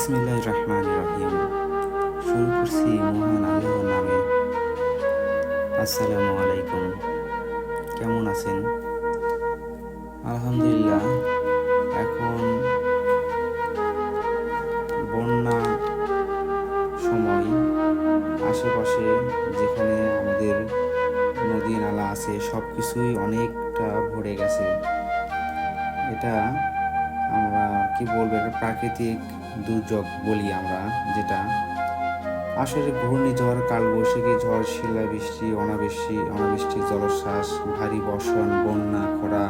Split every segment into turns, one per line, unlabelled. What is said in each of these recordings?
বিসমিল্লাহির রহমানির রহিম। শুরু করছি মহান আল্লাহর নামে। আসসালামু আলাইকুম। কেমন আছেন? আলহামদুলিল্লাহ। এখন বন্যা সময়, আশেপাশে যেখানে আমাদের নদী নালা আছে সব কিছুই অনেকটা ভরে গেছে। এটা আমরা কি বলবো, এটা প্রাকৃতিক দুর্যোগ বলি আমরা, যেটা আসলে ঘূর্ণিঝড়, কালবৈশাখী ঝড়, শিলাবৃষ্টি, অনাবৃষ্টি, জলোচ্ছ্বাস, ভারী বর্ষণ, বন্যা, খরা,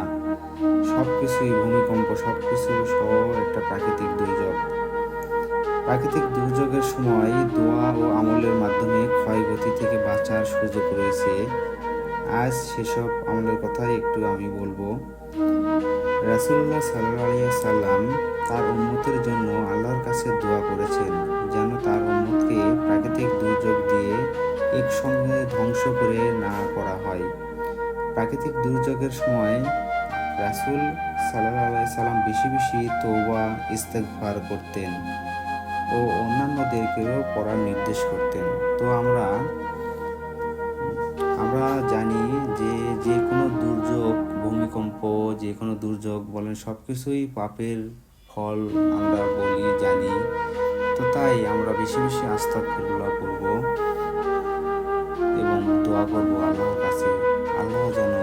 সব কিছুই, ভূমিকম্প, সব কিছু সহ একটা প্রাকৃতিক দুর্যোগ। প্রাকৃতিক দুর্যোগের সময় দোয়া ও আমলের মাধ্যমে ক্ষয়ক্ষতি থেকে বাঁচার সুযোগ রয়েছে। আজ সেসব আমলের কথাই একটু আমি বলবো। রাসূলুল্লাহ সাল্লাল্লাহু আলাইহি সাল্লাম তার উম্মতের জন্য আল্লাহর কাছে দোয়া করেছেন যেন তার উম্মতকে প্রাকৃতিক দুর্যোগ দিয়ে একসঙ্গে ধ্বংস করে না করা হয়। প্রাকৃতিক দুর্যোগের সময় রাসূল সাল্লাল্লাহু আলাইহি সাল্লাম বেশি বেশি তওবা ইস্তেগফার করতেন ও অন্যান্যদেরকেও পড়ার নির্দেশ করতেন। তো আমরা জানি যে যে কোনো দুর্যোগ, ভূমিকম্প, যে কোনো দুর্যোগ বলেন, সব কিছুই পাপের ফল আমরা বলি, জানি। তো তাই আমরা বেশি বেশি আস্তাগফিরুল্লাহ করব এবং দোয়া করব আল্লাহর কাছে। আল্লাহ যেন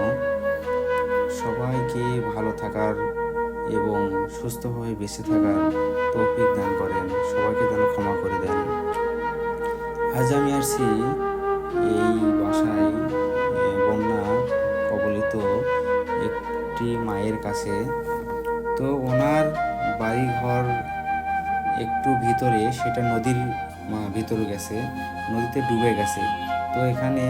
সবাইকে ভালো থাকার এবং সুস্থভাবে বেঁচে থাকার তৌফিক দান করেন, সবাইকে যেন ক্ষমা করে দেন। আজ আমি আসছি এই বাসায় বন্যা কবলিত একটি মায়ের কাছে। তো ওনার বাড়িঘর একটু ভিতরে, সেটা নদীর ভিতরে গেছে, নদীতে ডুবে গেছে। তো এখানে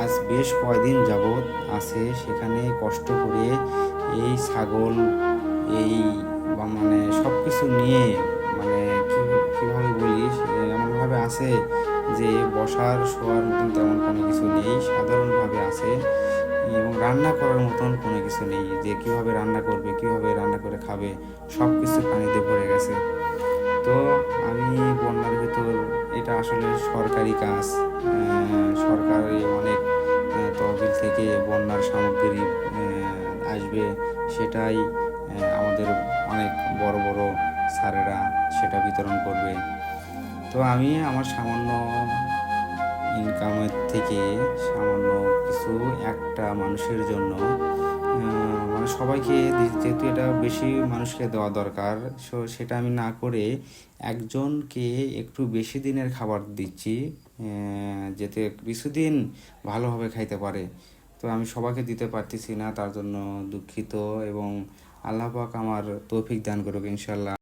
আজ বেশ কয়দিন যাবৎ আছে, সেখানে কষ্ট করে এই ছাগল, এই মানে সব কিছু নিয়ে, মানে কীভাবে বলি, এমনভাবে আছে যে বসার শোয়ার মতন তেমন কোনো কিছু নেই, সাধারণভাবে আছে, এবং রান্না করার মতন কোনো কিছু নেই, যে কীভাবে রান্না করবে, কীভাবে রান্না করে খাবে, সব কিছু পানিতে ভরে গেছে। তো আমি বন্যার ভিতর, এটা আসলে সরকারি কাজ, সরকারি অনেক তহবিল থেকে বন্যার সামগ্রী আসবে, সেটাই আমাদের অনেক বড় বড় স্যারেরা সেটা বিতরণ করবে। তো আমি আমার সামান্য ইনকামের থেকে সামান্য কিছু একটা মানুষের জন্য, মানে সবাইকে, যেহেতু এটা বেশি মানুষকে দেওয়া দরকার, সেটা আমি না করে একজনকে একটু বেশি দিনের খাবার দিচ্ছি, যাতে কিছুদিন ভালোভাবে খাইতে পারে। তো আমি সবাইকে দিতে পারতেছি না, তার জন্য দুঃখিত, এবং আল্লাহ পাক আমার তৌফিক দান করুক ইনশাল্লাহ।